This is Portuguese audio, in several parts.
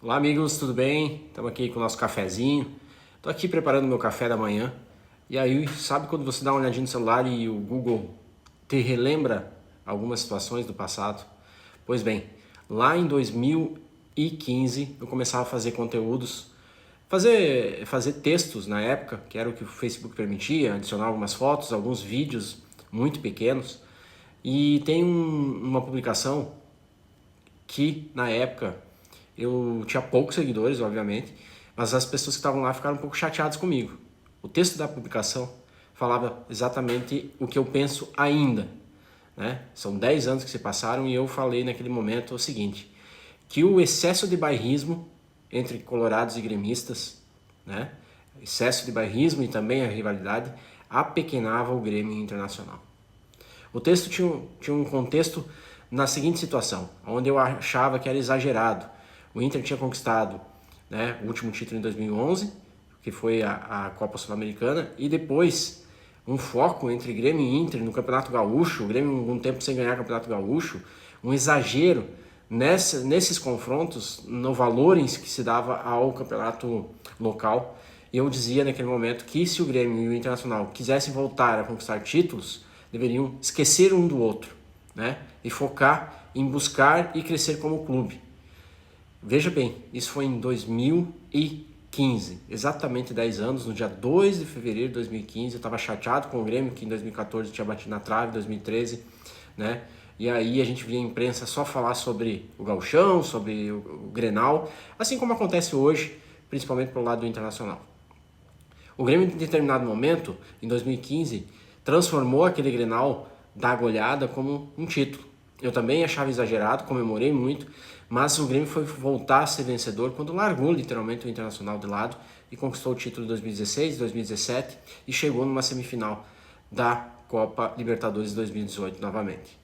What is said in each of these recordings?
Olá amigos, tudo bem? Estamos aqui com o nosso cafezinho. Estou aqui preparando meu café da manhã. E aí, sabe quando você dá uma olhadinha no celular e o Google te relembra algumas situações do passado? Pois bem, lá em 2015 eu começava a fazer conteúdos, fazer textos na época, que era o que o Facebook permitia, adicionar algumas fotos, alguns vídeos muito pequenos. E tem uma publicação que na época eu tinha poucos seguidores, obviamente, mas as pessoas que estavam lá ficaram um pouco chateadas comigo. O texto da publicação falava exatamente o que eu penso ainda, né? São 10 anos que se passaram e eu falei naquele momento o seguinte, que o excesso de bairrismo entre colorados e gremistas, né? Excesso de bairrismo e também a rivalidade apequenava o Grêmio Internacional. O texto tinha um contexto na seguinte situação, onde eu achava que era exagerado. O Inter tinha conquistado, né, o último título em 2011, que foi a Copa Sul-Americana, e depois um foco entre Grêmio e Inter no Campeonato Gaúcho, o Grêmio um tempo sem ganhar o Campeonato Gaúcho, um exagero nesses confrontos, no valor em que se dava ao campeonato local. E eu dizia naquele momento que se o Grêmio e o Internacional quisessem voltar a conquistar títulos, deveriam esquecer um do outro, né? E focar em buscar e crescer como clube. Veja bem, isso foi em 2015, exatamente 10 anos, no dia 2 de fevereiro de 2015, eu estava chateado com o Grêmio, que em 2014 tinha batido na trave, 2013, né? E aí a gente via a imprensa só falar sobre o gauchão, sobre o Grenal, assim como acontece hoje, principalmente pelo lado do Internacional. O Grêmio, em determinado momento, em 2015, transformou aquele Grenal da goleada como um título. Eu também achava exagerado, comemorei muito, mas o Grêmio foi voltar a ser vencedor quando largou literalmente o Internacional de lado e conquistou o título em 2016, 2017 e chegou numa semifinal da Copa Libertadores 2018 novamente.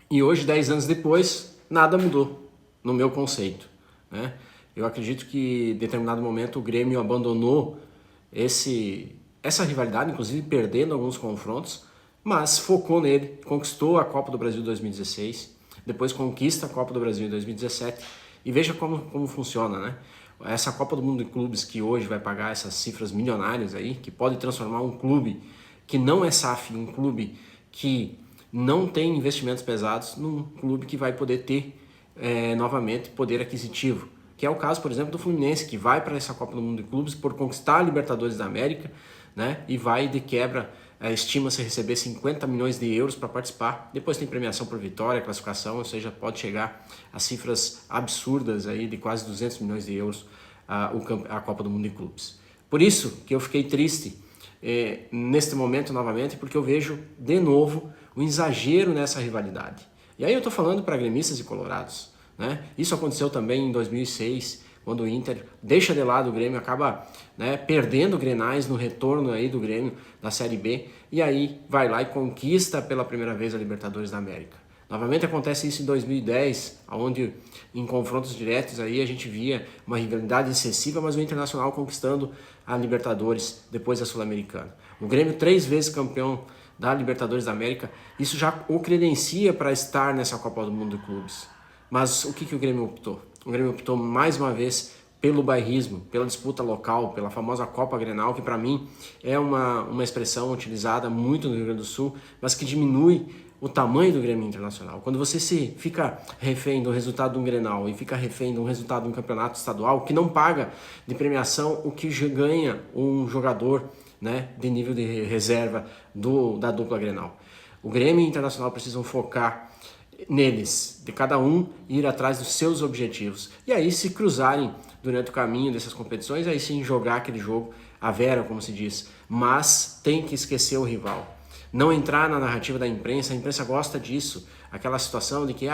E hoje, 10 anos depois, nada mudou no meu conceito, né? Eu acredito que em determinado momento o Grêmio abandonou essa rivalidade, inclusive perdendo alguns confrontos, mas focou nele, conquistou a Copa do Brasil 2016, depois conquista a Copa do Brasil em 2017 e veja como funciona, né? Essa Copa do Mundo de Clubes que hoje vai pagar essas cifras milionárias aí, que pode transformar um clube que não é SAF, um clube que não tem investimentos pesados, num clube que vai poder ter novamente poder aquisitivo, que é o caso, por exemplo, do Fluminense, que vai para essa Copa do Mundo de Clubes por conquistar a Libertadores da América, né? E vai de quebra, estima-se receber 50 milhões de euros para participar. Depois tem premiação por vitória, classificação, ou seja, pode chegar a cifras absurdas aí de quase 200 milhões de euros a Copa do Mundo de Clubes. Por isso que eu fiquei triste neste momento novamente, porque eu vejo de novo um exagero nessa rivalidade. E aí eu estou falando para gremistas e colorados, né? Isso aconteceu também em 2006, quando o Inter deixa de lado o Grêmio, acaba, né, perdendo grenais no retorno aí do Grêmio da Série B, e aí vai lá e conquista pela primeira vez a Libertadores da América. Novamente acontece isso em 2010, onde em confrontos diretos aí a gente via uma rivalidade excessiva, mas o Internacional conquistando a Libertadores depois da Sul-Americana. O Grêmio 3 vezes campeão da Libertadores da América, isso já o credencia para estar nessa Copa do Mundo de Clubes. Mas o que o Grêmio optou? O Grêmio optou mais uma vez pelo bairrismo, pela disputa local, pela famosa Copa Grenal, que para mim é uma expressão utilizada muito no Rio Grande do Sul, mas que diminui o tamanho do Grêmio Internacional. Quando você se fica refém do resultado de um Grenal e fica refém do resultado de um campeonato estadual, que não paga de premiação o que ganha um jogador, né, de nível de reserva da dupla Grenal. O Grêmio Internacional precisam focar neles, de cada um ir atrás dos seus objetivos. E aí, se cruzarem durante o caminho dessas competições, aí sim jogar aquele jogo à vera, como se diz. Mas tem que esquecer o rival. Não entrar na narrativa da imprensa, a imprensa gosta disso. Aquela situação de que,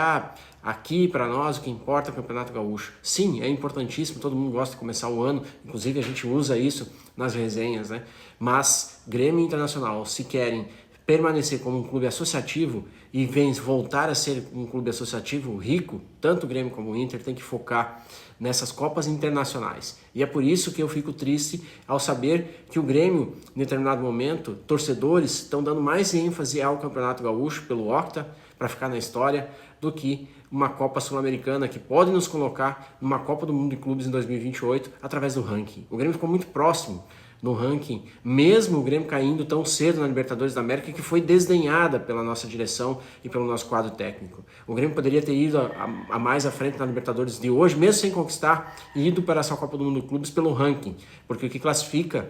aqui para nós o que importa é o Campeonato Gaúcho. Sim, é importantíssimo, todo mundo gosta de começar o ano, inclusive a gente usa isso nas resenhas, né? Mas Grêmio Internacional, se querem permanecer como um clube associativo e voltar a ser um clube associativo rico, tanto o Grêmio como o Inter tem que focar nessas Copas internacionais. E é por isso que eu fico triste ao saber que o Grêmio, em determinado momento, torcedores estão dando mais ênfase ao Campeonato Gaúcho pelo Octa, para ficar na história, do que uma Copa Sul-Americana que pode nos colocar numa Copa do Mundo de Clubes em 2028 através do ranking. O Grêmio ficou muito próximo no ranking, mesmo o Grêmio caindo tão cedo na Libertadores da América, que foi desdenhada pela nossa direção e pelo nosso quadro técnico. O Grêmio poderia ter ido a mais à frente na Libertadores de hoje, mesmo sem conquistar, e ido para essa Copa do Mundo de Clubes pelo ranking, porque o que classifica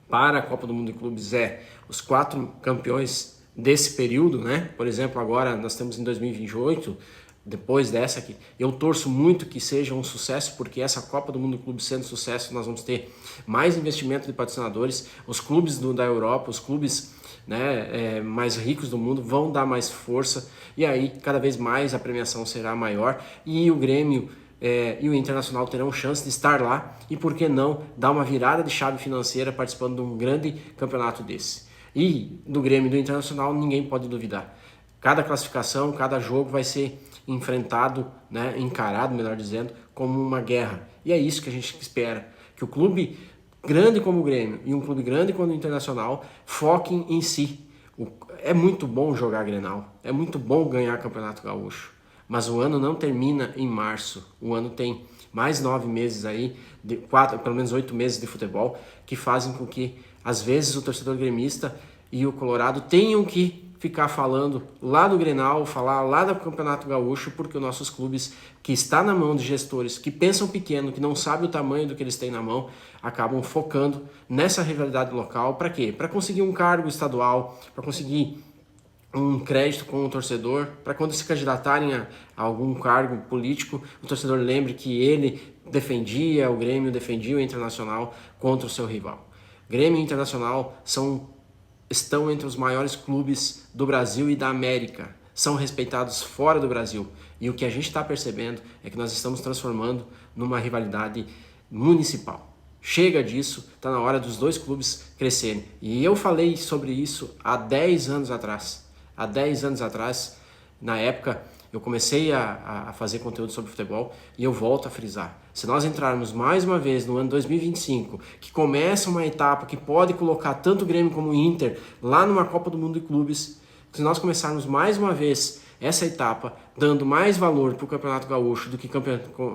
para a Copa do Mundo de Clubes é os 4 campeões desse período, né? Por exemplo, agora nós estamos em 2028, depois dessa aqui, eu torço muito que seja um sucesso, porque essa Copa do Mundo de Clubes sendo sucesso, nós vamos ter mais investimento de patrocinadores, os clubes da Europa, os clubes, né, mais ricos do mundo vão dar mais força, e aí cada vez mais a premiação será maior, e o Grêmio e o Internacional terão chance de estar lá, e por que não dar uma virada de chave financeira participando de um grande campeonato desse. E do Grêmio e do Internacional ninguém pode duvidar. Cada classificação, cada jogo vai ser enfrentado, né, encarado, melhor dizendo, como uma guerra. E é isso que a gente espera, que o clube grande como o Grêmio e um clube grande como o Internacional foquem em si. É muito bom jogar Grenal, é muito bom ganhar Campeonato Gaúcho, mas o ano não termina em março. O ano tem mais 9 meses aí, pelo menos 8 meses de futebol, que fazem com que, às vezes, o torcedor gremista e o Colorado tenham que ficar falando lá do Grenal, falar lá do Campeonato Gaúcho, porque os nossos clubes, que está na mão de gestores que pensam pequeno, que não sabem o tamanho do que eles têm na mão, acabam focando nessa rivalidade local. Para quê? Para conseguir um cargo estadual, para conseguir um crédito com o torcedor, para quando se candidatarem a algum cargo político, o torcedor lembre que ele defendia, o Grêmio defendia o Internacional contra o seu rival. Grêmio e Internacional estão entre os maiores clubes do Brasil e da América, são respeitados fora do Brasil, e o que a gente está percebendo é que nós estamos transformando numa rivalidade municipal. Chega disso, está na hora dos dois clubes crescerem, e eu falei sobre isso há 10 anos atrás. Há 10 anos atrás, na época, eu comecei a fazer conteúdo sobre futebol, e eu volto a frisar. Se nós entrarmos mais uma vez no ano 2025, que começa uma etapa que pode colocar tanto o Grêmio como o Inter lá numa Copa do Mundo de Clubes, se nós começarmos mais uma vez essa etapa, dando mais valor para o Campeonato Gaúcho do que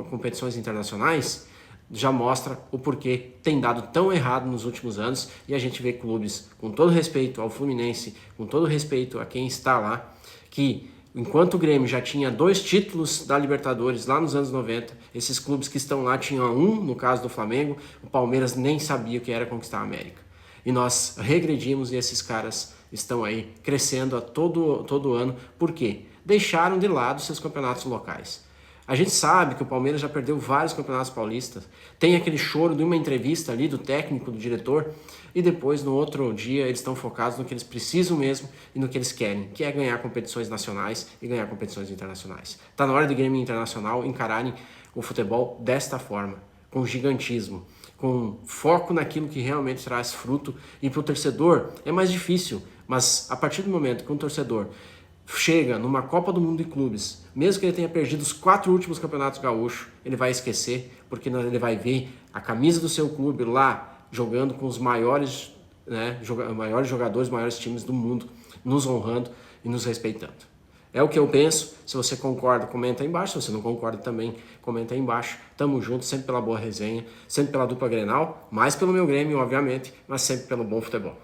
competições internacionais, já mostra o porquê tem dado tão errado nos últimos anos, e a gente vê clubes, com todo respeito ao Fluminense, com todo respeito a quem está lá, que enquanto o Grêmio já tinha 2 títulos da Libertadores lá nos anos 90, esses clubes que estão lá tinham 1, no caso do Flamengo, o Palmeiras nem sabia o que era conquistar a América. E nós regredimos, e esses caras estão aí crescendo a todo ano. Por quê? Deixaram de lado seus campeonatos locais. A gente sabe que o Palmeiras já perdeu vários campeonatos paulistas. Tem aquele choro de uma entrevista ali do técnico, do diretor, e depois no outro dia eles estão focados no que eles precisam mesmo e no que eles querem, que é ganhar competições nacionais e ganhar competições internacionais. Está na hora do Grêmio Internacional encararem o futebol desta forma, com gigantismo, com foco naquilo que realmente traz fruto. E para o torcedor é mais difícil, mas a partir do momento que um torcedor chega numa Copa do Mundo de Clubes, mesmo que ele tenha perdido os 4 últimos campeonatos gaúchos, ele vai esquecer, porque ele vai ver a camisa do seu clube lá jogando com os maiores, né, maiores jogadores, maiores times do mundo, nos honrando e nos respeitando. É o que eu penso. Se você concorda, comenta aí embaixo. Se você não concorda também, comenta aí embaixo. Tamo junto, sempre pela boa resenha, sempre pela dupla Grenal, mais pelo meu Grêmio, obviamente, mas sempre pelo bom futebol.